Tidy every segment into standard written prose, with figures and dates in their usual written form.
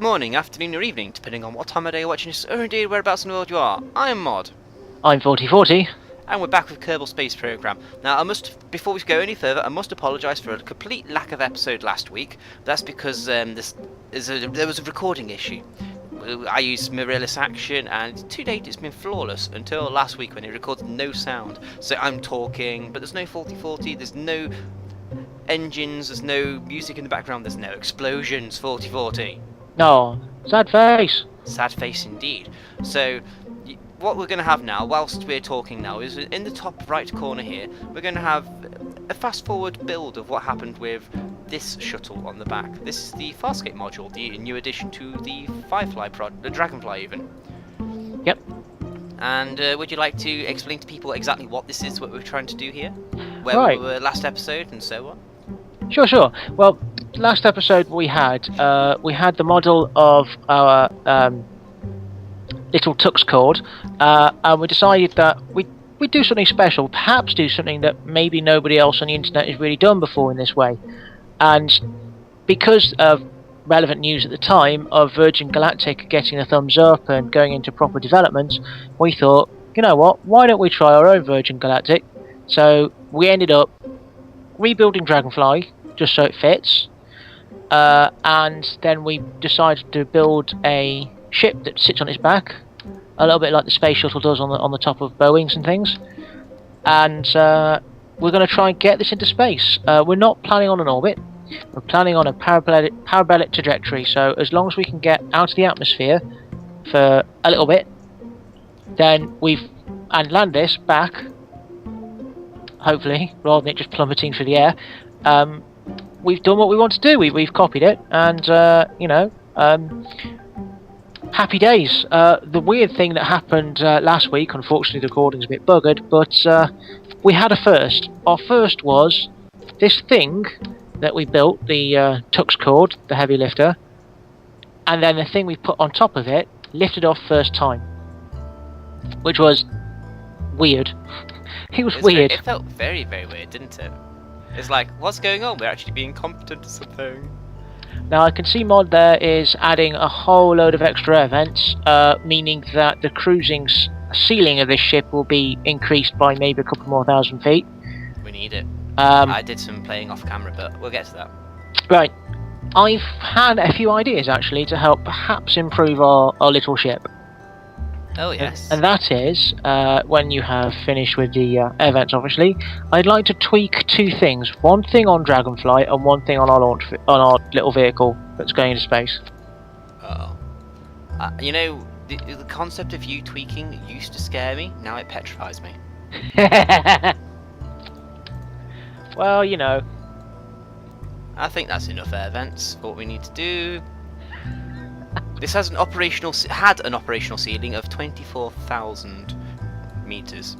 morning, afternoon or evening, depending on what time of day you're watching this, or indeed whereabouts in the world you are. I'm Mod. I'm 4040. And we're back with Kerbal Space Program. Now, before we go any further, I must apologise for a complete lack of episode last week. That's because there was a recording issue. I used mirrorless action, and to date it's been flawless until last week when it recorded no sound. So I'm talking, but there's no 4040, there's no engines, there's no music in the background, there's no explosions, 4040. No, sad face. Sad face indeed. So what we're going to have now, whilst we're talking now, is in the top right corner here, we're going to have a fast forward build of what happened with this shuttle on the back. This is the Farscape module, the new addition to the the Dragonfly even. Yep. And would you like to explain to people exactly what this is, what we're trying to do here? Where Right. we were last episode and so on? Sure. Well, last episode we had the model of our little Tuxedos, and we decided that we'd do something special, perhaps do something that maybe nobody else on the internet has really done before in this way. And because of relevant news at the time of Virgin Galactic getting a thumbs up and going into proper development, we thought, you know what, why don't we try our own Virgin Galactic? So we ended up rebuilding Dragonfly just so it fits, and then we decided to build a ship that sits on its back, a little bit like the space shuttle does on the top of Boeings and things. And we're going to try and get this into space. We're not planning on an orbit. We're planning on a parabolic trajectory. So as long as we can get out of the atmosphere for a little bit, then and land this back, hopefully, rather than it just plummeting through the air. We've done what we want to do. We've copied it, and happy days. The weird thing that happened last week, unfortunately the recording's a bit buggered, but we had a first. Our first was this thing that we built, the Tuxedos, the heavy lifter, and then the thing we put on top of it lifted off first time, which was weird. It was weird. It felt very, very weird, didn't it? It's like, what's going on? We're actually being competent or something. Now I can see Mod there is adding a whole load of extra air vents, meaning that the cruising ceiling of this ship will be increased by maybe a couple more thousand feet. We need it. I did some playing off camera, but we'll get to that. Right. I've had a few ideas actually to help perhaps improve our little ship. Oh yes. And that is, when you have finished with the air vents obviously, I'd like to tweak two things. One thing on Dragonfly and one thing on our little vehicle that's going into space. Oh. You know, the concept of you tweaking used to scare me, now it petrifies me. Well, you know. I think that's enough air vents for what we need to do. This has had an operational ceiling of 24,000 meters.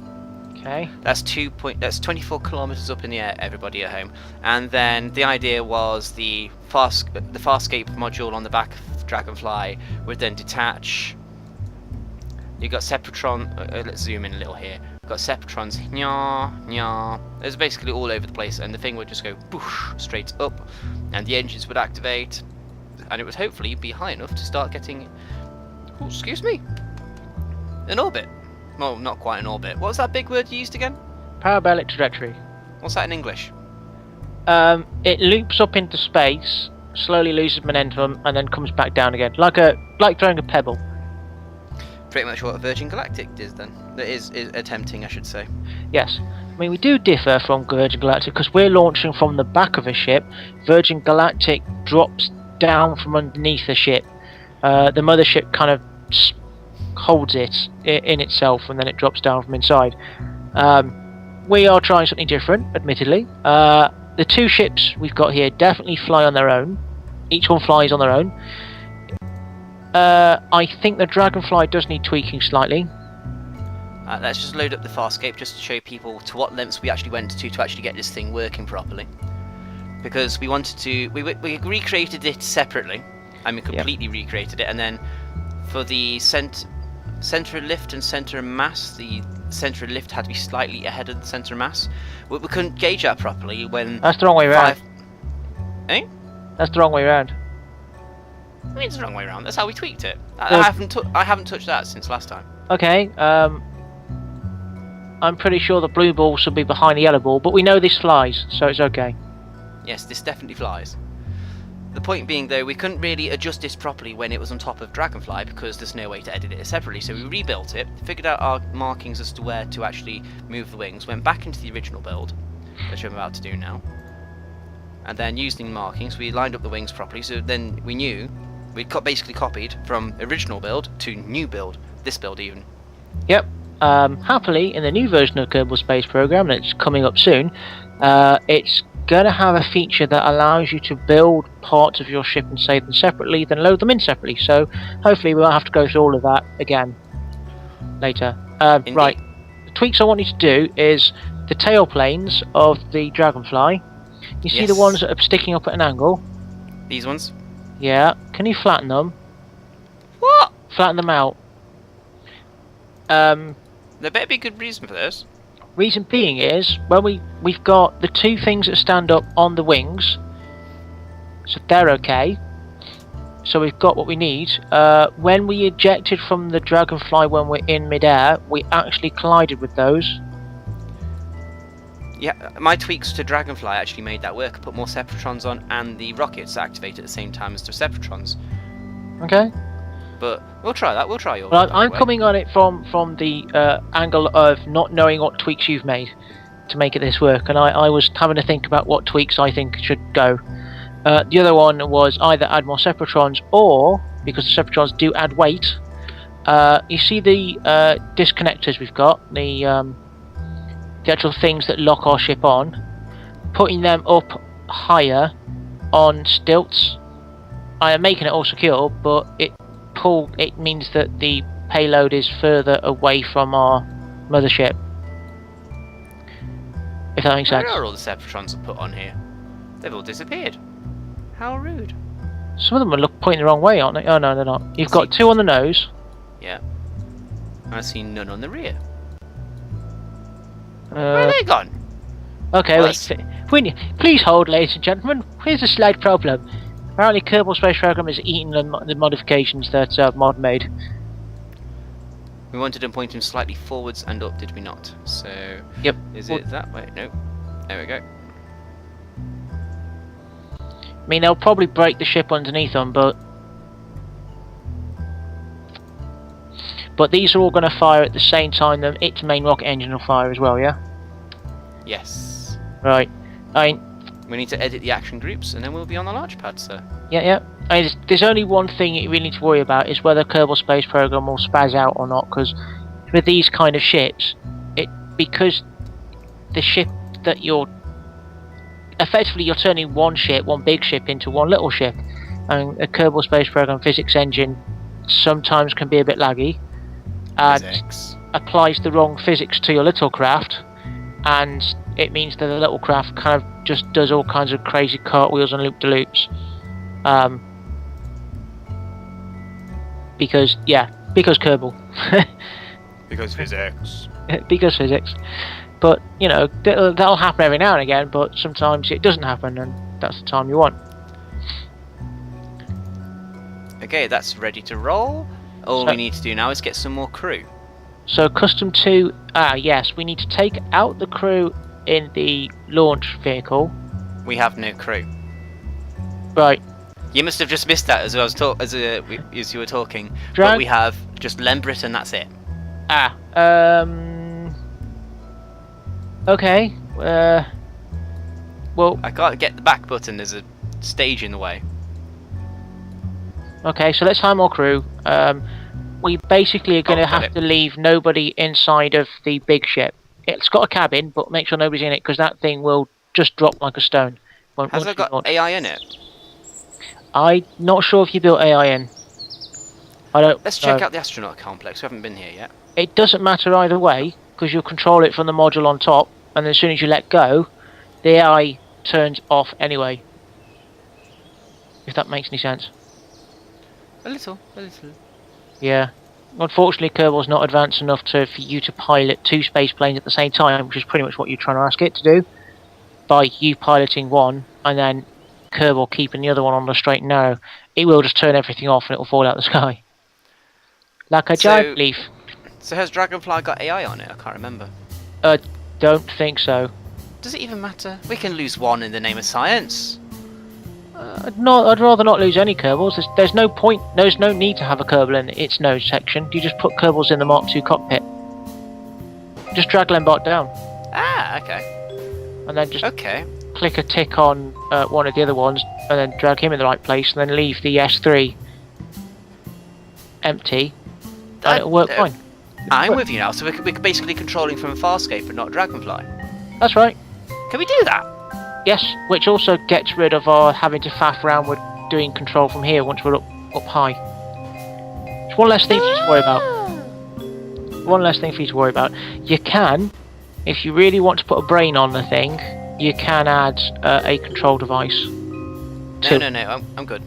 Okay. That's 24 kilometers up in the air, everybody at home. And then the idea was the Farscape module on the back of Dragonfly would then detach. You've got Sepultron. Let's zoom in a little here. We've got Sepultrons. Nya. It's basically all over the place, and the thing would just go boosh straight up, and the engines would activate. And it would hopefully be high enough to start getting, oh, excuse me, an orbit. Well, not quite an orbit. What was that big word you used again? Parabolic trajectory. What's that in English? It loops up into space, slowly loses momentum, and then comes back down again, like throwing a pebble. Pretty much what Virgin Galactic does then. That is attempting, I should say. Yes. I mean, we do differ from Virgin Galactic because we're launching from the back of a ship. Virgin Galactic drops down from underneath the ship. The mothership kind of holds it in itself, and then it drops down from inside. We are trying something different, admittedly. The two ships we've got here definitely fly on their own. Each one flies on their own. I think the Dragonfly does need tweaking slightly. Let's just load up the Farscape just to show people to what lengths we actually went to actually get this thing working properly. Because we wanted to, we recreated it separately. I mean, completely recreated it, and then for the center of lift and center of mass, the center of lift had to be slightly ahead of the center of mass. We couldn't gauge that properly when. That's the wrong way around. Eh? That's the wrong way around. I mean, it's the wrong way around. That's how we tweaked it. Well- I haven't touched that since last time. Okay, I'm pretty sure the blue ball should be behind the yellow ball, but we know this flies, so it's okay. Yes, this definitely flies. The point being, though, we couldn't really adjust this properly when it was on top of Dragonfly because there's no way to edit it separately. So we rebuilt it, figured out our markings as to where to actually move the wings, went back into the original build, which I'm about to do now. And then using markings, we lined up the wings properly, so then we knew we'd basically copied from original build to new build, this build even. Yep. Happily, in the new version of Kerbal Space Program that's coming up soon, it's going to have a feature that allows you to build parts of your ship and save them separately, then load them in separately. So hopefully we won't have to go through all of that again later. Right. The tweaks I want you to do is the tail planes of the Dragonfly. You see the ones that are sticking up at an angle? These ones? Yeah. Can you flatten them? What? Flatten them out. There better be a good reason for this. Reason being is, when we've got the two things that stand up on the wings, so they're okay. So we've got what we need. When we ejected from the Dragonfly when we're in midair, we actually collided with those. Yeah, my tweaks to Dragonfly actually made that work. I put more Separatrons on and the rockets activate at the same time as the Separatrons. Okay. But we'll try that. We'll try yours. Well, I'm coming on it from the angle of not knowing what tweaks you've made to make this work, and I was having to think about what tweaks I think should go. The other one was either add more Separatrons, or, because the Separatrons do add weight, you see the disconnectors we've got, the actual things that lock our ship on, putting them up higher on stilts. I am making it all secure, but it means that the payload is further away from our mothership. If that makes sense. Where are all the Separatrons I put on here? They've all disappeared. How rude. Some of them are pointing the wrong way, aren't they? Oh no, they're not. You've got two on the nose. Yeah. I see none on the rear. Where are they gone? Okay, wait. Please hold, ladies and gentlemen. Here's a slight problem. Apparently Kerbal Space Program is eating the modifications that Mod made. We wanted to point him slightly forwards and up, did we not? So, yep. Is it that way? No. There we go. I mean, they'll probably break the ship underneath them, but these are all going to fire at the same time. Its main rocket engine will fire as well, yeah? Yes. Right. We need to edit the action groups, and then we'll be on the launch pad, sir. Yeah. There's only one thing you really need to worry about, is whether Kerbal Space Program will spaz out or not, because with these kind of ships, because the ship that you're turning one big ship into one little ship, and a Kerbal Space Program physics engine sometimes can be a bit laggy, and applies the wrong physics to your little craft, and it means that the little craft kind of just does all kinds of crazy cartwheels and loop-de-loops. Because Kerbal. Because physics. Because physics. But, you know, that'll happen every now and again, but sometimes it doesn't happen, and that's the time you want. Okay, that's ready to roll. All we need to do now is get some more crew. So, custom 2, yes, we need to take out the crew in the launch vehicle. We have no crew. Right. You must have just missed that as you were talking. But we have just Lembrit and that's it. Okay. Well, I can't get the back button. There's a stage in the way. Okay, so let's hire more crew. We basically are going to have to leave nobody inside of the big ship. It's got a cabin, but make sure nobody's in it, because that thing will just drop like a stone. Has it got AI in it? I'm not sure if you built AI in. I don't. Let's check out the astronaut complex. We haven't been here yet. It doesn't matter either way, because you'll control it from the module on top, and then as soon as you let go, the AI turns off anyway. If that makes any sense. A little. Yeah. Unfortunately, Kerbal's not advanced enough for you to pilot two space planes at the same time, which is pretty much what you're trying to ask it to do. By you piloting one, and then Kerbal keeping the other one on the straight and narrow, it will just turn everything off and it will fall out of the sky. Like a giant leaf. So has Dragonfly got AI on it? I can't remember. Don't think so. Does it even matter? We can lose one in the name of science. I'd rather not lose any Kerbals. There's no point, there's no need to have a Kerbal in its nose section. You just put Kerbals in the Mark II cockpit. Just drag Lembart down. Ah, okay. And then just click a tick on one of the other ones, and then drag him in the right place, and then leave the S3 empty, and it'll work fine. I'm with you now, so we're basically controlling from Farscape and not Dragonfly. That's right. Can we do that? Yes, which also gets rid of our having to faff around with doing control from here once we're up high. It's one less thing for you to worry about. One less thing for you to worry about. You can, if you really want to put a brain on the thing, you can add a control device. No, I'm good.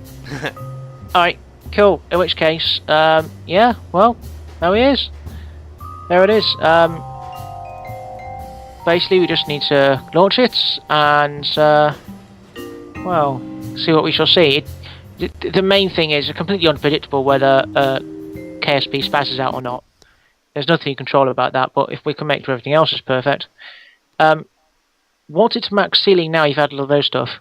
Alright, cool. In which case, yeah, well, there he is. There it is. Basically, we just need to launch it and, well, see what we shall see. The main thing is completely unpredictable whether KSP spazzes out or not. There's nothing you can control about that, but if we can make sure everything else is perfect. Once it's max ceiling now, you've added all those stuff.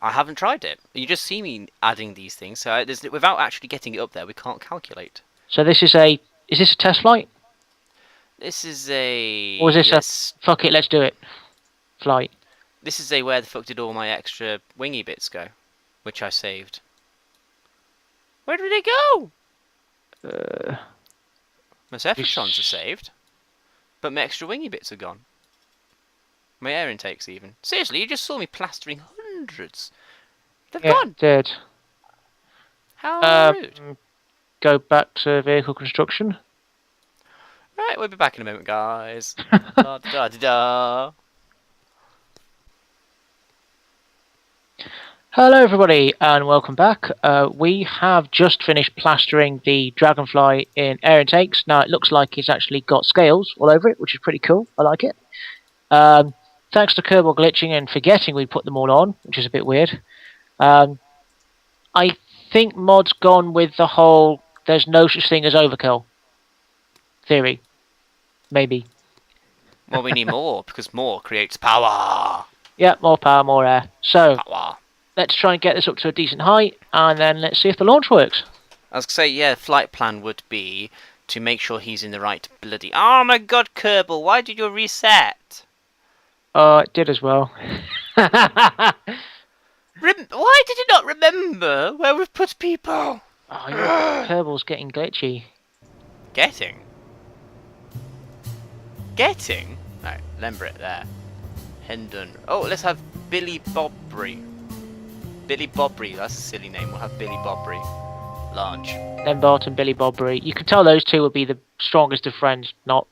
I haven't tried it. You just see me adding these things, so without actually getting it up there, we can't calculate. So this is this a test flight? This is a... Or is this a fuck it, let's do it flight? This is a where the fuck did all my extra wingy bits go? Which I saved. Where did they go? My Sephitrons are saved. But my extra wingy bits are gone. My air intakes even. Seriously, you just saw me plastering hundreds. They've gone. Dead. How rude. Go back to vehicle construction. Right, we'll be back in a moment, guys. Da da da da. Hello everybody and welcome back. We have just finished plastering the Dragonfly in air intakes. Now it looks like it's actually got scales all over it, which is pretty cool. I like it. Thanks to Kerbal glitching and forgetting we put them all on, which is a bit weird. I think mod's gone with the whole there's no such thing as overkill theory. Maybe. Well, we need more, because more creates power. Yeah, more power, more air. So, power. Let's try and get this up to a decent height, and then let's see if the launch works. I was going to say, yeah, flight plan would be to make sure he's in the right bloody... Oh my god, Kerbal, why did you reset? It did as well. Why did you not remember where we've put people? Oh, your Kerbal's getting glitchy. Getting? Right, remember it there. Hendon. Oh, let's have Billy Bobry. Billy Bobry, that's a silly name. We'll have Billy Bobry. Launch. Lembart and Billy Bobry. You can tell those two will be the strongest of friends, not.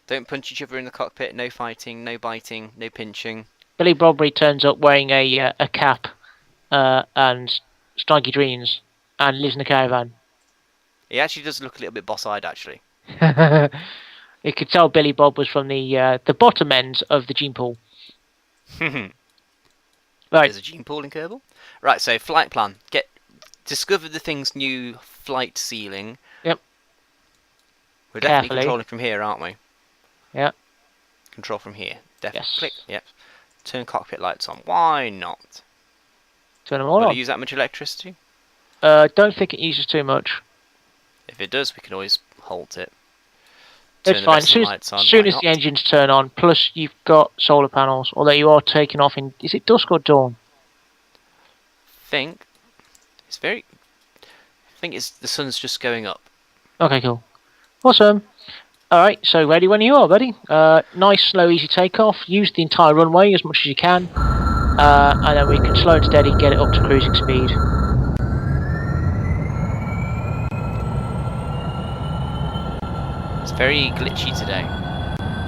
Don't punch each other in the cockpit, no fighting, no biting, no pinching. Billy Bobry turns up wearing a cap and striky dreams and lives in a caravan. He actually does look a little bit boss-eyed, actually. You could tell Billy Bob was from the bottom end of the gene pool. Right. There's a gene pool in Kerbal. Right, so flight plan. Discover the thing's new flight ceiling. Yep. We're definitely controlling from here, aren't we? Yep. Control from here. Definitely. Yes. Click. Yep. Turn cockpit lights on. Why not? Turn them all on. Will it use that much electricity? Don't think it uses too much. If it does, we can always halt it. It's fine. As soon as the engines turn on, plus you've got solar panels, although you are taking off in... Is it dusk or dawn? I think it's the sun's just going up. Okay, cool. Awesome. Alright, so ready when you are, buddy. Nice, slow, easy takeoff. Use the entire runway as much as you can. And then we can slow and steady get it up to cruising speed. It's very glitchy today.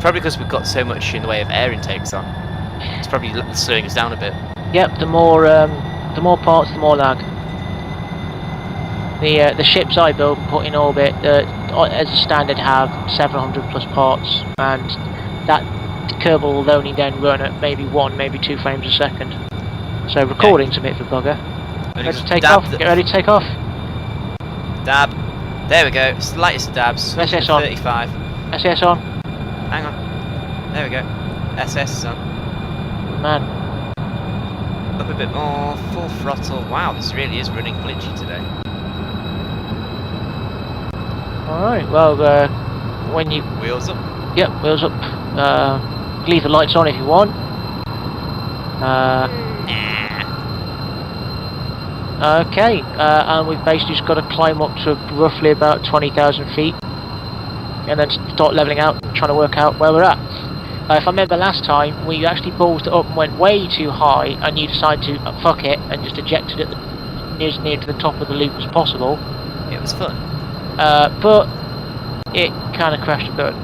Probably because we've got so much in the way of air intakes on. It's probably slowing us down a bit. Yep, the more parts, the more lag. The ships I build and put in orbit, as a standard, have 700 plus parts, and that Kerbal will only then run at maybe 1, maybe 2 frames a second. So recording's a bit of a bugger. Only Ready to just take dab off? Get ready to take off. Dab. There we go. Slightest dabs. SS on. 35. SS on. Hang on. There we go. SS is on. Man. Up a bit more. Full throttle. Wow, this really is running glitchy today. Alright, well, when you... Wheels up. Yep, wheels up. Leave the lights on if you want. Okay, and we've basically just got to climb up to roughly about 20,000 feet and then start levelling out and trying to work out where we're at. If I remember last time, we actually ballsed it up and went way too high, and you decided to fuck it and just ejected it as near to the top of the loop as possible. It was fun. But it kind of crashed a bit.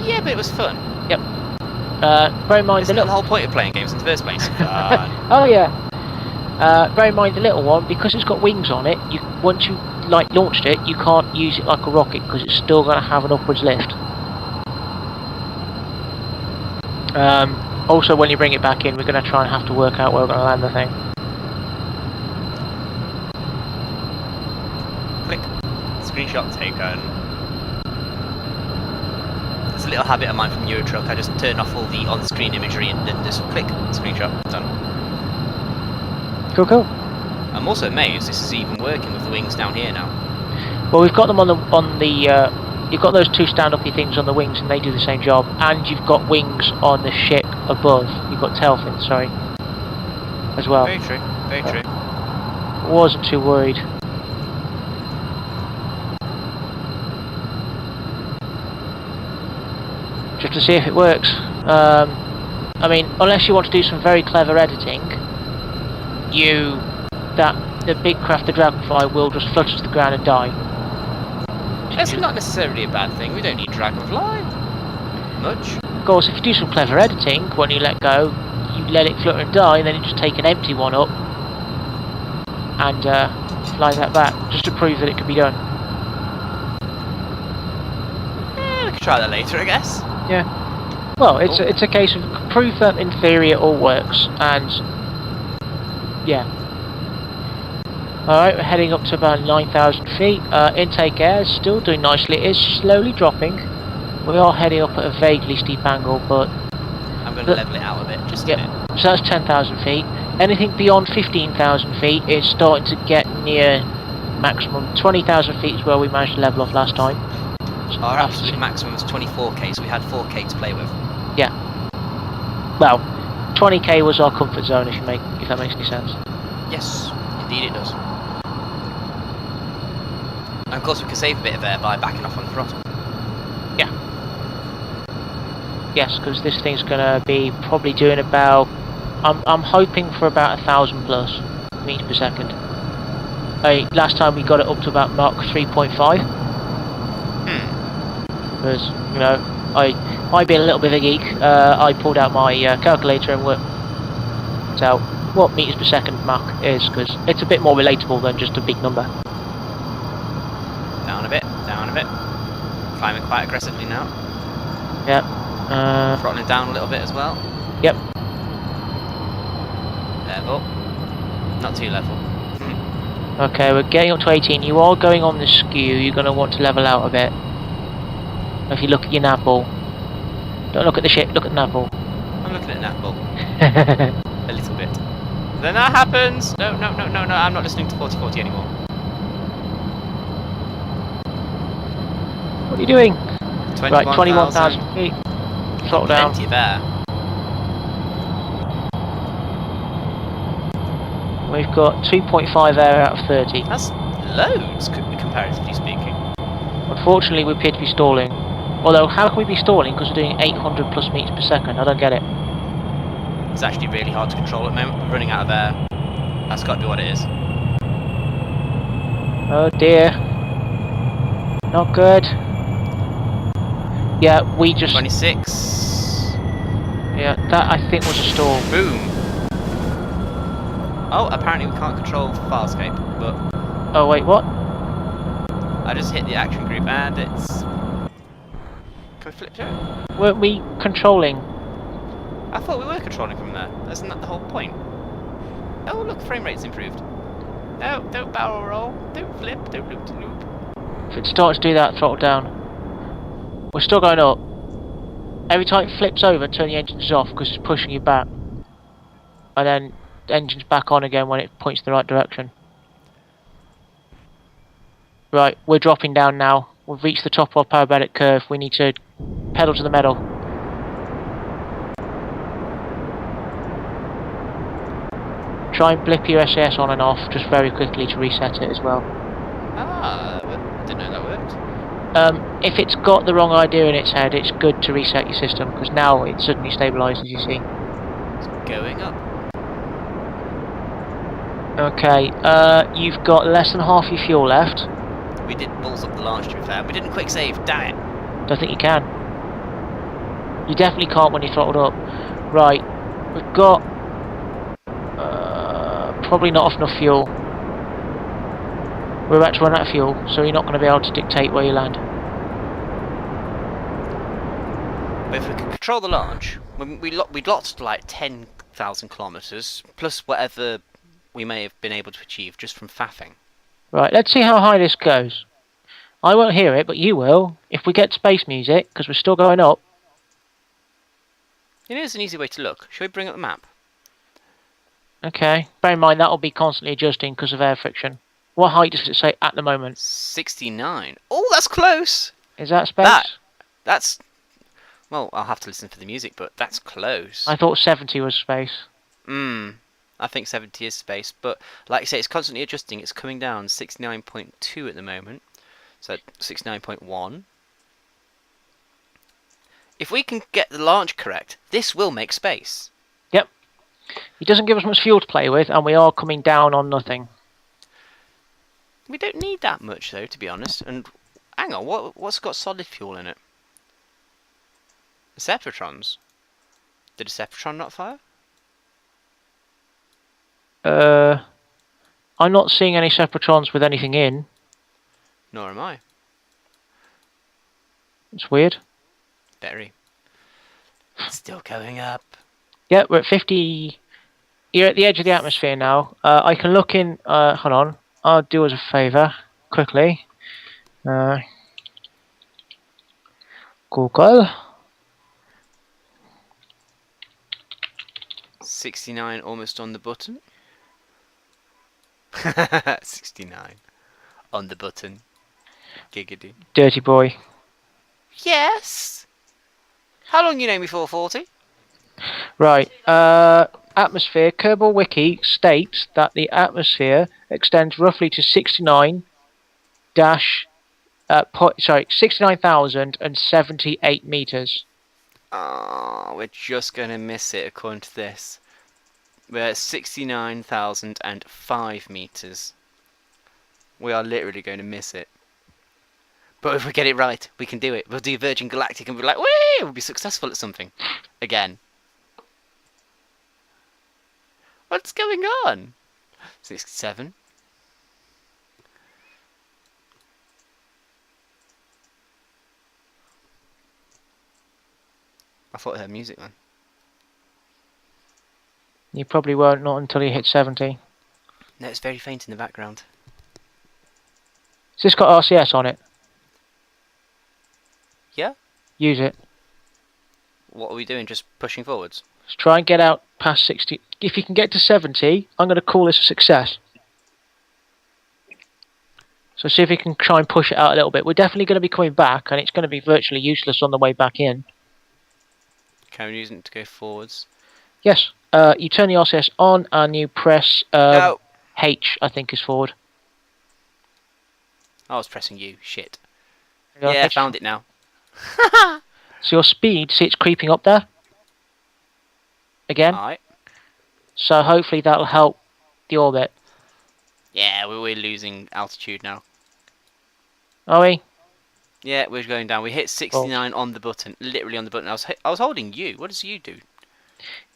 Yeah, but it was fun. Yep. Bear in mind Isn't that the whole point of playing games in the first place? Oh yeah. Bear in mind the little one, because it's got wings on it. Once you launched it, you can't use it like a rocket because it's still going to have an upwards lift. Also, when you bring it back in, we're going to try and have to work out where we're going to land the thing. Click. Screenshot taken. It's a little habit of mine from Eurotruck. I just turn off all the on-screen imagery and then just click. Screenshot. Done. Cool, cool. I'm also amazed this is even working with the wings down here now. Well, we've got them on the you've got those two stand-uppy things on the wings, and they do the same job. And you've got wings on the ship above. You've got tail fins, sorry, as well. Very true. Very true. Wasn't too worried. Just to see if it works. I mean, unless you want to do some very clever editing, the big craft, the Dragonfly, will just flutter to the ground and die. That's not necessarily a bad thing. We don't need Dragonfly much. Of course, if you do some clever editing, when you let go, you let it flutter and die, and then you just take an empty one up and fly that back, just to prove that it can be done. We could try that later, I guess. Yeah. Well, it's a case of prove that in theory it all works, and yeah. Alright, we're heading up to about 9,000 feet. Intake air is still doing nicely. It is slowly dropping. We are heading up at a vaguely steep angle, but... I'm going to level it out a bit, just a bit. So that's 10,000 feet. Anything beyond 15,000 feet is starting to get near maximum. 20,000 feet is where we managed to level off last time. Our absolute maximum was 24k, so we had 4k to play with. Yeah. Well, 20k was our comfort zone, if that makes any sense. Yes, indeed it does. And of course we can save a bit of air by backing off on the throttle. Yeah. Yes, because this thing's gonna be probably doing about... I'm hoping for about 1,000 plus meters per second. Last time we got it up to about Mach 3.5. Because, you know, I being a little bit of a geek, I pulled out my calculator and worked out what meters per second Mach is, because it's a bit more relatable than just a big number. Down a bit, down a bit. Climbing quite aggressively now. Yep. Throttling down a little bit as well. Yep. Level. Not too level. Okay, we're getting up to 18. You are going on the skew. You're going to want to level out a bit. If you look at your nav ball. Don't look at the ship, look at the nav ball. I'm looking at nav ball. A little bit. Then that happens! No, I'm not listening to 4040 anymore. What are you doing? 21, right, 21,000 feet. Throttle down. Plenty of air. We've got 2.5 air out of 30. That's loads, comparatively speaking. Unfortunately, we appear to be stalling. Although, how can we be stalling because we're doing 800 plus meters per second? I don't get it. It's actually really hard to control at the moment. We're running out of air. That's got to be what it is. Oh dear. Not good. Yeah, we just... 26. Yeah, that I think was a stall. Boom. Oh, apparently we can't control Farscape, but... Oh wait, what? I just hit the action group and it's... Can we flip to it? Weren't we controlling? I thought we were controlling from there. Isn't that the whole point? Oh, look, frame rate's improved. No, don't barrel roll. Don't flip. Don't loop to loop. If it starts to do that, throttle down. We're still going up. Every time it flips over, turn the engines off because it's pushing you back. And then the engine's back on again when it points in the right direction. Right, we're dropping down now. We've reached the top of our parabatic curve. We need to pedal to the metal. Try and blip your SAS on and off just very quickly to reset it as well. Ah, I didn't know that worked. If it's got the wrong idea in its head, it's good to reset your system because now it suddenly stabilises, you see. It's going up. Okay, you've got less than half your fuel left. We did balls up the launch, to be fair. We didn't quick save, damn it. Don't think you can. You definitely can't when you're throttled up. Right, we've got probably not enough fuel. We're about to run out of fuel, so you're not going to be able to dictate where you land. But if we could control the launch, we'd lost like 10,000 kilometres, plus whatever we may have been able to achieve just from faffing. Right, let's see how high this goes. I won't hear it, but you will. If we get space music, because we're still going up. You know, there's an easy way to look. Shall we bring up the map? Okay, bear in mind that'll be constantly adjusting because of air friction. What height does it say at the moment? 69. Oh, that's close! Is that space? That's... Well, I'll have to listen for the music, but that's close. I thought 70 was space. I think 70 is space, but like I say, it's constantly adjusting. It's coming down 69.2 at the moment, so 69.1. If we can get the launch correct, this will make space. Yep. It doesn't give us much fuel to play with, and we are coming down on nothing. We don't need that much, though, to be honest. And hang on, what's got solid fuel in it? The Separatrons. Did a Sepratron not fire? I'm not seeing any Separatrons with anything in. Nor am I. It's weird. Very. It's still going up. Yeah, we're at 50. You're at the edge of the atmosphere now. I can look in. Hold on. I'll do us a favour quickly. Google. 69, almost on the button. 69 on the button. Giggity. Dirty boy. Yes. How long you know me for, 40? Right. Atmosphere. Kerbal Wiki states that the atmosphere extends roughly to 69,078 meters. Oh, we're just gonna miss it according to this. We're at 69,005 meters. We are literally going to miss it. But if we get it right, we can do it. We'll do Virgin Galactic and be like, whee! We'll be successful at something. Again. What's going on? 67. I thought I heard music then. You probably won't, not until you hit 70. No, it's very faint in the background. Has this got RCS on it? Yeah? Use it. What are we doing? Just pushing forwards? Let's try and get out past 60. If you can get to 70, I'm going to call this a success. So see if we can try and push it out a little bit. We're definitely going to be coming back, and it's going to be virtually useless on the way back in. Can we use it to go forwards? Yes. You turn the RCS on, and you press No. H, I think is forward. I was pressing U. Shit. Yeah, Yeah, H. found it now. So your speed, see it's creeping up there? Again? Alright. So hopefully that'll help the orbit. Yeah, we're losing altitude now. Are we? Yeah, we're going down. We hit 69 on the button. Literally on the button. I was holding U. What does U do?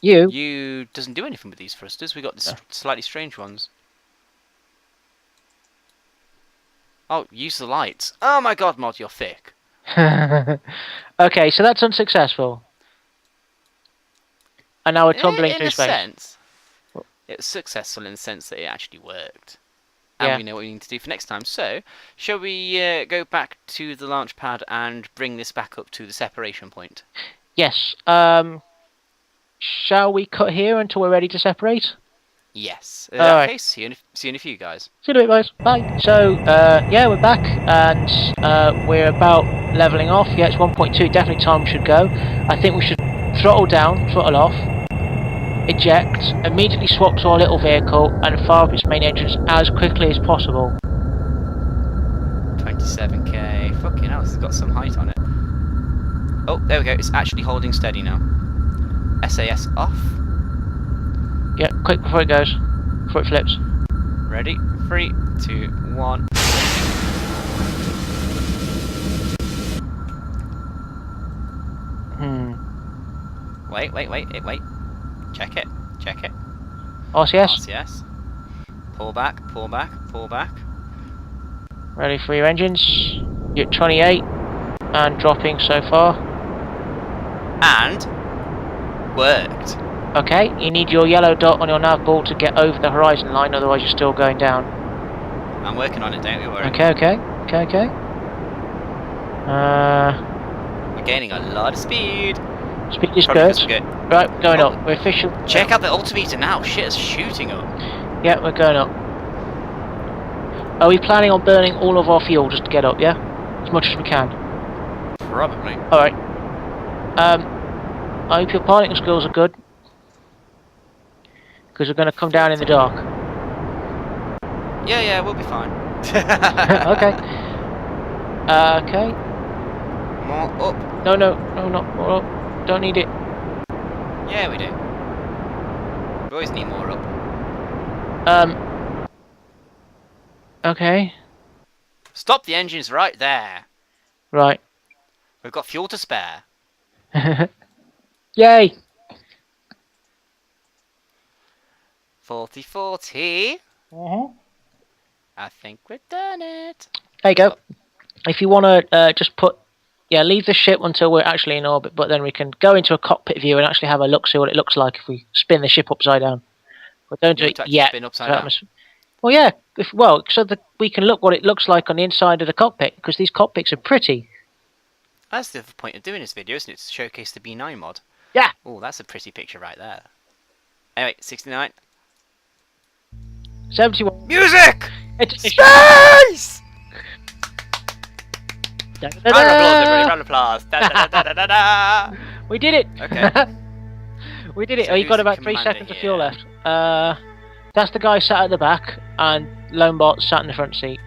U doesn't do anything with these thrusters. We got the slightly strange ones. Oh, use the lights. Oh my god, Mod, you're thick. Okay, so that's unsuccessful. and now we're tumbling in through a space. sense, it was successful in the sense that it actually worked. And Yeah. we know what we need to do for next time. So, shall we go back to the launch pad and bring this back up to the separation point? Yes. Shall we cut here until we're ready to separate? Yes. In All that right. case, see you in a few, guys. See you in a bit, guys. Bye. So, yeah, we're back, and we're about leveling off. Yeah, it's 1.2. Definitely time should go. I think we should throttle down, throttle off, eject, immediately swap to our little vehicle, and fire up its main entrance as quickly as possible. 27k. Fucking hell, this has got some height on it. Oh, there we go. It's actually holding steady now. SAS off. Yeah, quick before it goes. Before it flips. Ready? 3, 2, 1. Wait. Check it. RCS. RCS. Pull back. Ready for your engines. You're at 28 and dropping so far. And worked. Okay, you need your yellow dot on your nav ball to get over the horizon line, otherwise you're still going down. I'm working on it, don't you worry. Okay. We're gaining a lot of speed. Speed is Probably good. 'cause we're Right, we're going Oh. up. We're official. Check out the altimeter now. Shit is shooting up. Yeah, we're going up. Are we planning on burning all of our fuel just to get up, yeah? As much as we can. Probably. Alright. I hope your piloting skills are good. Because we're going to come down in the dark. Yeah, we'll be fine. Okay. Okay. More up. No, not more up. Don't need it. Yeah, we do. We always need more up. Okay. Stop the engines right there. Right. We've got fuel to spare. Yay! 40-40. I think we've done it. There you go. If you want to just put... Yeah, leave the ship until we're actually in orbit, but then we can go into a cockpit view and actually have a look, see what it looks like if we spin the ship upside down. But don't do You it want to actually yet. spin upside down? Well, yeah. So that we can look what it looks like on the inside of the cockpit, because these cockpits are pretty. That's the point of doing this video, isn't it? To showcase the B9 mod. Yeah. Oh, that's a pretty picture right there. Anyway, 69. 71. Music! Space! Round of applause, everybody, round of applause. Da, da, da, da, da, da. We did it! Okay. We did it. So Oh, you who's got the about 3 commander seconds of fuel here? left. That's the guy sat at the back, and Lonebot sat in the front seat.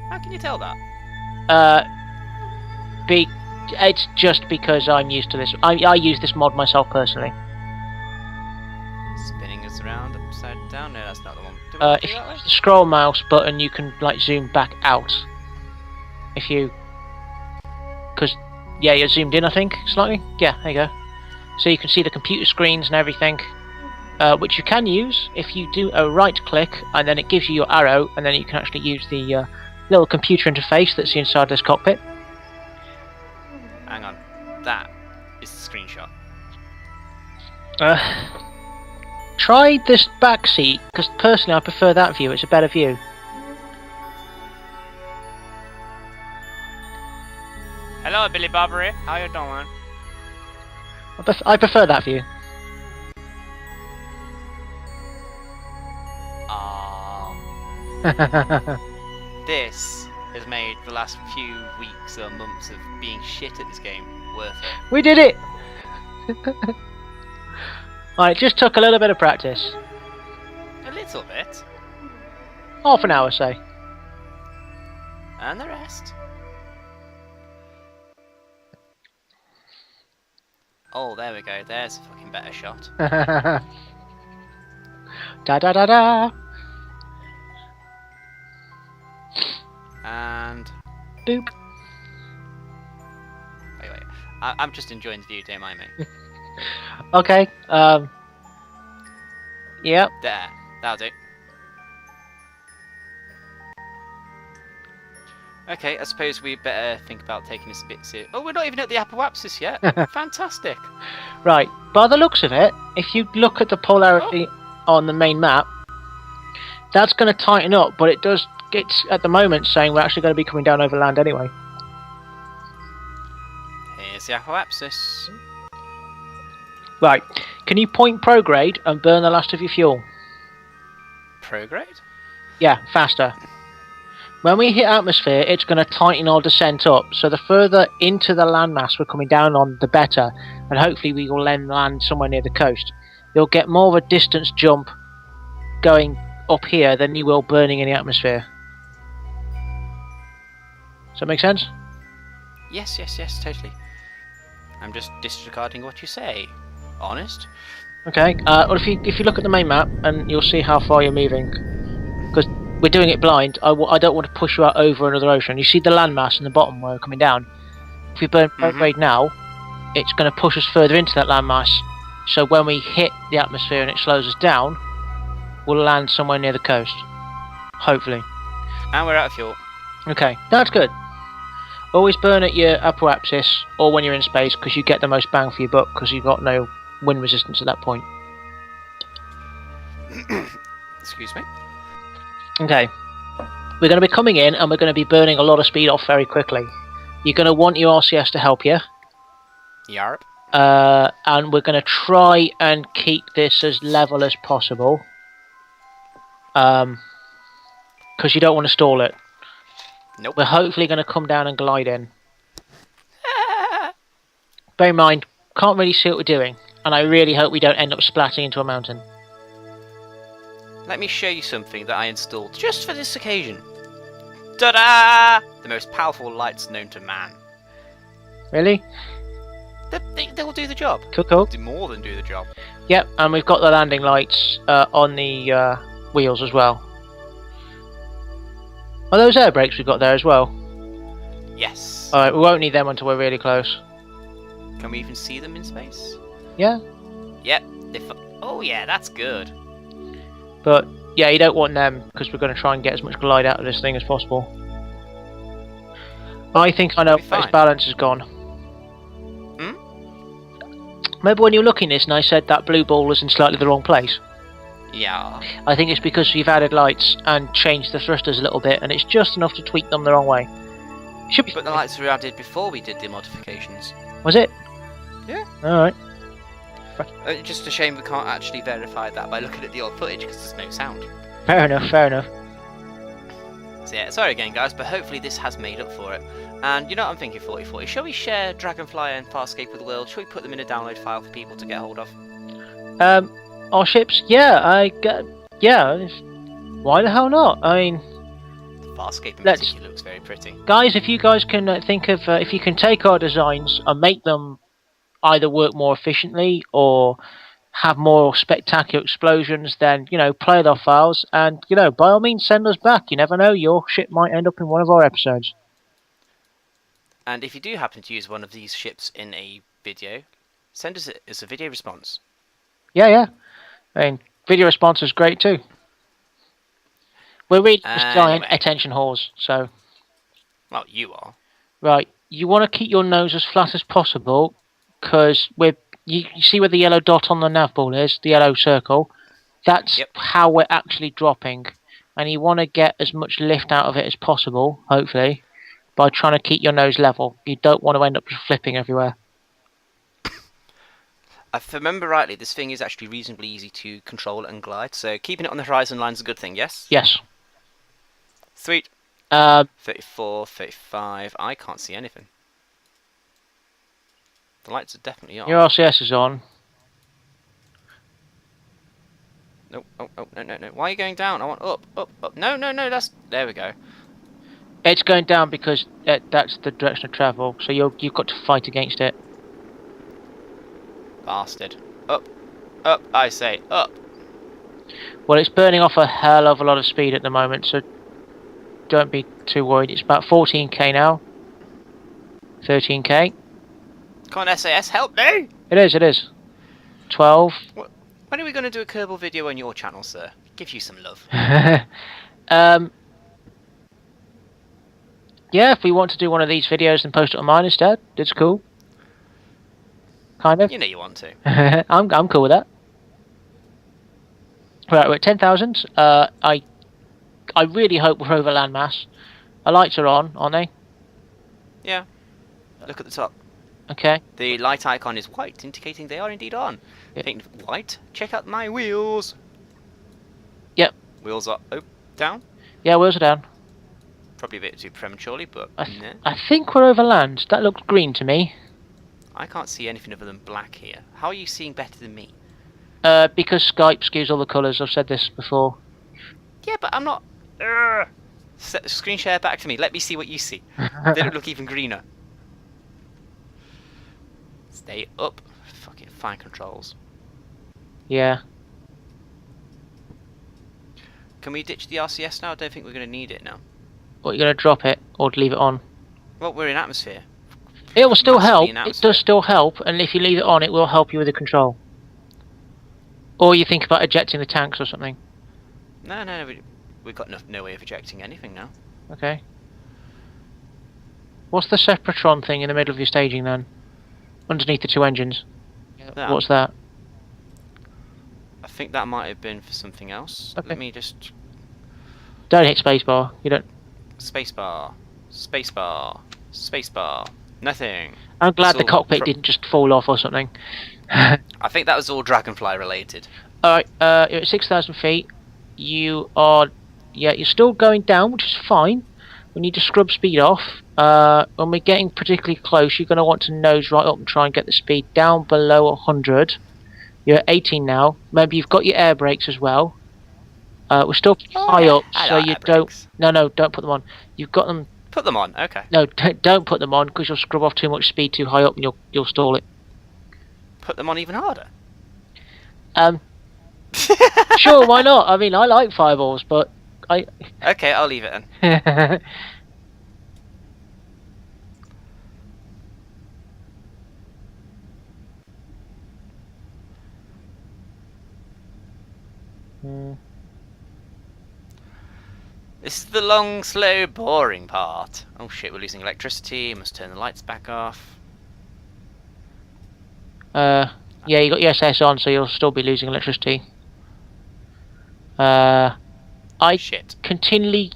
How can you tell that? It's just because I'm used to this. I use this mod myself personally. Spinning us around, upside down? No, that's not the one. Do we do If that you way? use the scroll mouse button, you can like zoom back out. If you, because yeah, you're zoomed in, I think slightly. Yeah, there you go. So you can see the computer screens and everything, which you can use if you do a right click, and then it gives you your arrow, and then you can actually use the little computer interface that's inside this cockpit. Hang on. That is the screenshot. Try this back seat, because personally I prefer that view. It's a better view. Hello, Billy Bobbery. How you doing? I prefer that view. This has made the last few weeks or months of being shit at this game worth it. We did it! Right, it just took a little bit of practice. A little bit. Half an hour, say. And the rest. Oh, there we go. There's a fucking better shot. Da da da da! And... Boop. Wait. I'm just enjoying the view, don't mind me. Okay, yep. There. That'll do. Okay, I suppose we better think about taking this a bit serious. Oh, we're not even at the apoapsis yet. Fantastic. Right, by the looks of it, if you look at the polarity on the main map, that's going to tighten up, but it's at the moment saying we're actually going to be coming down over land anyway. Here's the apoapsis. Right, can you point prograde and burn the last of your fuel? Prograde? Yeah, faster. When we hit atmosphere, it's going to tighten our descent up, so the further into the landmass we're coming down on, the better, and hopefully we will then land somewhere near the coast. You'll get more of a distance jump going up here than you will burning in the atmosphere. Does that make sense? Yes, totally. I'm just disregarding what you say. Honest? Okay, well if you look at the main map, and you'll see how far you're moving. Because we're doing it blind, I don't want to push you out over another ocean. You see the landmass in the bottom where we're coming down? If we burn prograde now, it's going to push us further into that landmass, so when we hit the atmosphere and it slows us down, we'll land somewhere near the coast. Hopefully. And we're out of fuel. Okay, that's good. Always burn at your apoapsis, or when you're in space, because you get the most bang for your buck, because you've got no wind resistance at that point. Excuse me. Okay, we're going to be coming in and we're going to be burning a lot of speed off very quickly. You're going to want your RCS to help you. Yarp. And we're going to try and keep this as level as possible. Because you don't want to stall it. Nope. We're hopefully going to come down and glide in. Bear in mind, can't really see what we're doing. And I really hope we don't end up splatting into a mountain. Let me show you something that I installed just for this occasion. Ta-da! The most powerful lights known to man. Really? They'll do the job. Cool. They'll do more than do the job. Yep, and we've got the landing lights on the wheels as well. Are those air brakes we've got there as well? Yes. Alright, we won't need them until we're really close. Can we even see them in space? Yeah. Yep. Oh yeah, that's good. But yeah, you don't want them because we're going to try and get as much glide out of this thing as possible. I think I know where its balance has gone. Remember when you were looking at this and I said that blue ball was in slightly the wrong place? Yeah. I think it's because you've added lights and changed the thrusters a little bit, and it's just enough to tweak them the wrong way. Should be. But the lights were added before we did the modifications. Was it? Yeah. Alright. Just a shame we can't actually verify that by looking at the old footage because there's no sound. Fair enough. So yeah, sorry again guys, but hopefully this has made up for it. And you know what I'm thinking, 4040, shall we share Dragonfly and Farscape with the world? Shall we put them in a download file for people to get hold of? Our ships? Yeah, yeah, why the hell not? I mean... Farscape in particular looks very pretty. Guys, if you guys can think of... if you can take our designs and make them either work more efficiently or have more spectacular explosions, then, you know, play our files and, you know, by all means send us back. You never know, your ship might end up in one of our episodes. And if you do happen to use one of these ships in a video, send us it as a video response. Yeah. I mean, video response is great too. We're really just giant attention whores, so... Well, you are. Right, you want to keep your nose as flat as possible, because you see where the yellow dot on the nav ball is, the yellow circle? That's how we're actually dropping. And you want to get as much lift out of it as possible, hopefully, by trying to keep your nose level. You don't want to end up just flipping everywhere. If I remember rightly, this thing is actually reasonably easy to control and glide, so keeping it on the horizon line is a good thing, yes? Yes. Sweet. 34, 35, I can't see anything. The lights are definitely on. Your RCS is on. No, no. Why are you going down? I want up. No, that's... There we go. It's going down because that's the direction of travel, so you've got to fight against it. Bastard. Up, I say, up. Well, it's burning off a hell of a lot of speed at the moment, so don't be too worried. It's about 14k now. 13k. Come on, SAS, help me! It is. 12. When are we going to do a Kerbal video on your channel, sir? Give you some love. Yeah, if we want to do one of these videos and post it on mine instead, it's cool. Kind of. You know you want to. I'm cool with that. Right, we're at 10,000. I really hope we're over landmass. Our lights are on, aren't they? Yeah. Look at the top. Okay. The light icon is white, indicating they are indeed on. Yep. Speaking of white, check out my wheels. Yep. Wheels are down. Yeah, wheels are down. Probably a bit too prematurely, but nah. I think we're over land. That looks green to me. I can't see anything other than black here. How are you seeing better than me? Because Skype skews all the colours. I've said this before. Yeah, but I'm not. Screen share back to me. Let me see what you see. They don't look even greener. Stay up. Fucking fine controls. Yeah. Can we ditch the RCS now? I don't think we're going to need it now. What, you're going to drop it or leave it on? Well, we're in atmosphere. It will still help. In It atmosphere. does still help, and if you leave it on, it will help you with the control. Or you think about ejecting the tanks or something. No, we've got no way of ejecting anything now. Okay. What's the Separatron thing in the middle of your staging then? Underneath the two engines. That. What's that? I think that might have been for something else. Okay. Let me just... Don't hit spacebar. You don't. Spacebar. Spacebar. Spacebar. Nothing. I'm glad It's the all cockpit didn't just fall off or something. I think that was all Dragonfly related. Alright, you're at 6,000 feet. You are... Yeah, you're still going down, which is fine. We need to scrub speed off. When we're getting particularly close, you're going to want to nose right up and try and get the speed down below 100. You're at 18 now. Maybe you've got your air brakes as well. We're still high up, so you don't... No, don't put them on. You've got them... Put them on, okay. No, don't put them on, because you'll scrub off too much speed too high up and you'll stall it. Put them on even harder. Sure, why not? I mean, I like fireballs, but I... Okay, I'll leave it then. This is the long, slow, boring part. Oh shit, we're losing electricity. Must turn the lights back off. Yeah, you got your SS on, so you'll still be losing electricity. I Shit. continually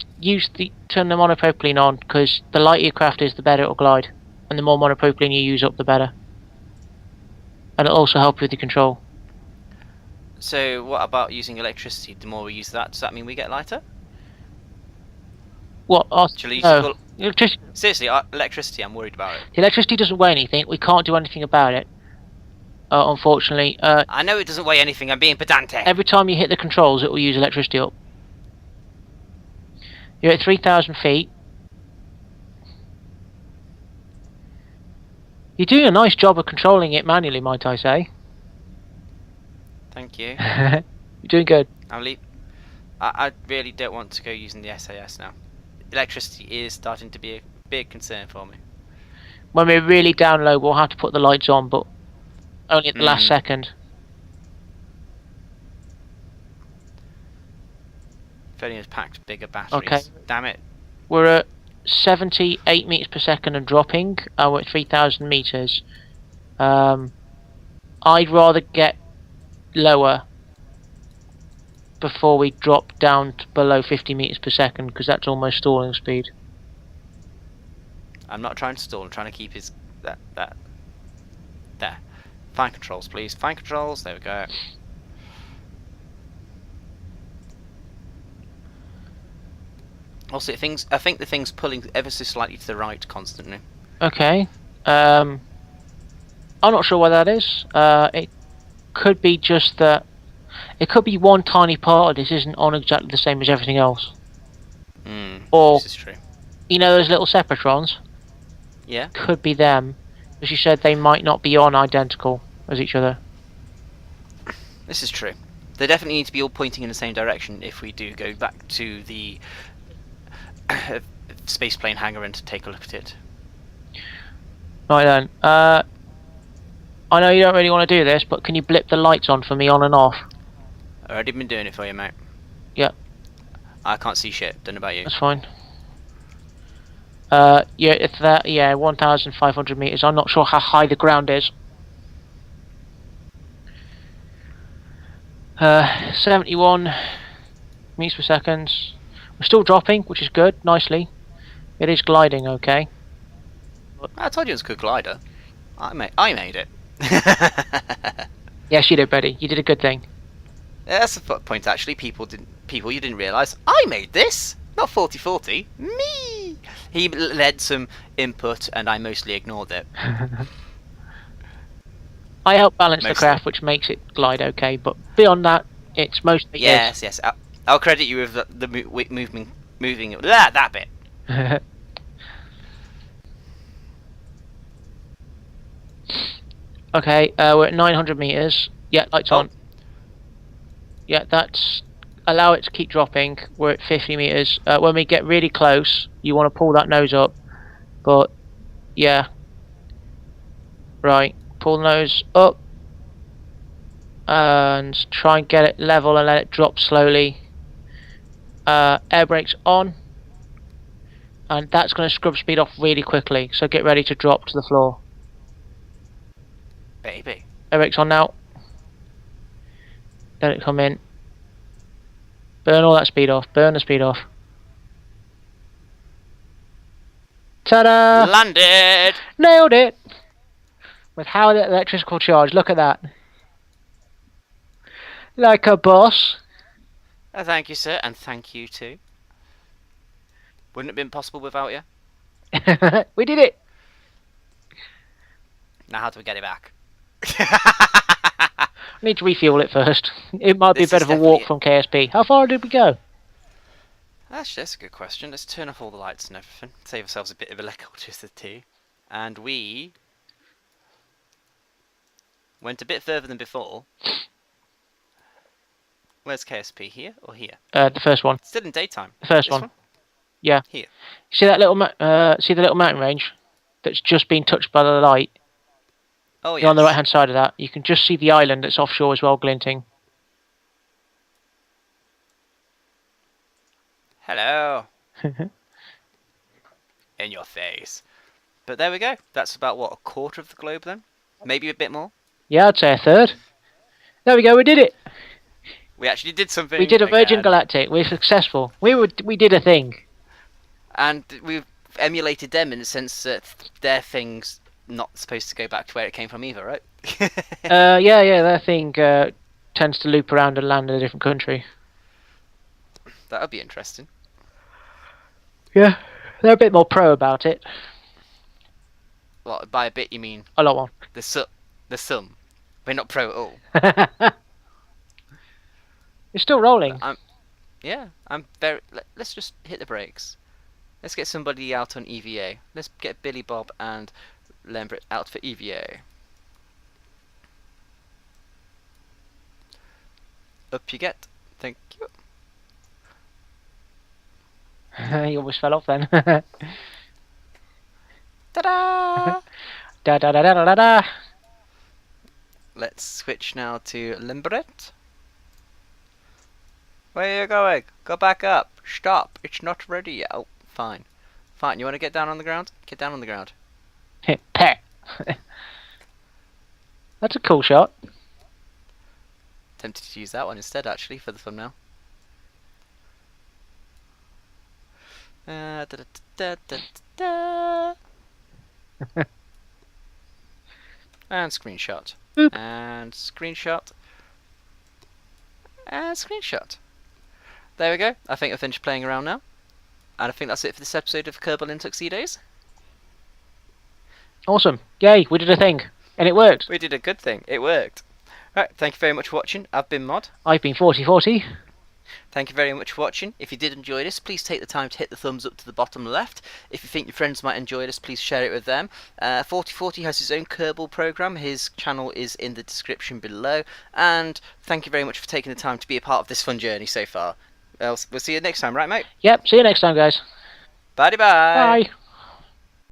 turn the monopropylene on, because the lighter your craft is, the better it'll glide. And the more monopropylene you use up, the better. And it'll also help you with the control. So, what about using electricity? The more we use that, does that mean we get lighter? What? Shall we No. Electricity, seriously, electricity, I'm worried about it. the electricity doesn't weigh anything. We can't do anything about it. Unfortunately. I know it doesn't weigh anything, I'm being pedantic. Every time you hit the controls, it will use electricity up. You're at 3,000 feet. You're doing a nice job of controlling it manually, might I say. Thank you. You're doing good. I'll leave. I really don't want to go using the SAS now. Electricity is starting to be a big concern for me. When we're really down low, we'll have to put the lights on, but only at the last second. If only it's packed bigger batteries. Okay. Damn it. We're at 78 meters per second and dropping. We're at 3,000 meters. I'd rather get lower before we drop down to below 50 meters per second, because that's almost stalling speed. I'm not trying to stall, I'm trying to keep his... There. Fine controls, please. Fine controls, there we go. Also, I think the thing's pulling ever so slightly to the right constantly. Okay. I'm not sure why that is. It could be just that... It could be one tiny part of this isn't on exactly the same as everything else. Or, this is true. you know those little Separatrons? Yeah? Could be them. As you said, they might not be on identical as each other. This is true. They definitely need to be all pointing in the same direction if we do go back to the spaceplane hangar and to take a look at it. Right then. I know you don't really want to do this, but can you blip the lights on for me on and off? Already been doing it for you, mate. Yep. I can't see shit. Don't know about you. That's fine. Yeah, it's that. Yeah, 1,500 meters. I'm not sure how high the ground is. 71 meters per second. We're still dropping, which is good. Nicely. It is gliding. Okay. I told you it was a good glider. I made it. Yes, you did, buddy. You did a good thing. Yeah, that's the point actually. People you didn't realise I made this. Not 4040. Me. He led some input and I mostly ignored it. I help balance the Mostly. craft, which makes it glide okay. But beyond that, it's mostly Yes. I'll credit you with the moving that bit. Okay, we're at 900 meters. Yeah, lights on. Yeah, that's allow it to keep dropping. We're at 50 meters. When we get really close, you want to pull that nose up. But yeah, right. Pull the nose up and try and get it level and let it drop slowly. Air brakes on, and that's going to scrub speed off really quickly. So get ready to drop to the floor. Baby. Air brakes on now. Let it come in. Burn all that speed off. Burn the speed off. Ta-da! Landed! Nailed it! With how the electrical charge. Look at that. Like a boss. Thank you, sir, and thank you too. Wouldn't it have been possible without you? We did it! Now how do we get it back? I need to refuel it first. It might be a This bit is of a walk definitely from KSP. How far did we go? Actually, that's a good question. Let's turn off all the lights and everything. Save ourselves a bit of electricity. And we went a bit further than before. Where's KSP? Here or here? The first one. Still in daytime. The first This one. Yeah. Here. See that little see the little mountain range that's just been touched by the light? Oh, You're on the yes. right hand side of that. You can just see the island that's offshore as well, glinting. Hello. In your face. But there we go. That's about, what, a quarter of the globe then? Maybe a bit more? Yeah, I'd say a third. There we go, we did it! We actually did something. We did a Virgin again. Galactic. We're successful. We did a thing. And we've emulated them in the sense that their thing's not supposed to go back to where it came from either, right? Yeah, their thing tends to loop around and land in a different country. That would be interesting. Yeah, they're a bit more pro about it. Well, by a bit you mean A lot more. the sum. We're not pro at all. It's still rolling. I'm very. Let's just hit the brakes. Let's get somebody out on EVA. Let's get Billy Bob and Lambert out for EVA. Up you get. Thank you. You almost fell off then. Ta-da! Da da da da da da. Let's switch now to Lambert. Where are you going? Go back up. Stop. It's not ready yet. Oh, fine. Fine. You want to get down on the ground? Get down on the ground. Pet. That's a cool shot. Tempted to use that one instead, actually, for the thumbnail. Da, da, da, da, da, da. And screenshot. Boop. And screenshot. And screenshot. There we go. I think I've finished playing around now. And I think that's it for this episode of Kerbal in Tuxedos. Awesome. Yay, we did a thing. And it worked. We did a good thing. It worked. Right, thank you very much for watching. I've been Mod. I've been 4040. Thank you very much for watching. If you did enjoy this, please take the time to hit the thumbs up to the bottom left. If you think your friends might enjoy this, please share it with them. 4040 has his own Kerbal program. His channel is in the description below. And thank you very much for taking the time to be a part of this fun journey so far. We'll see you next time, right, mate? Yep, see you next time, guys. Bye-bye. Bye.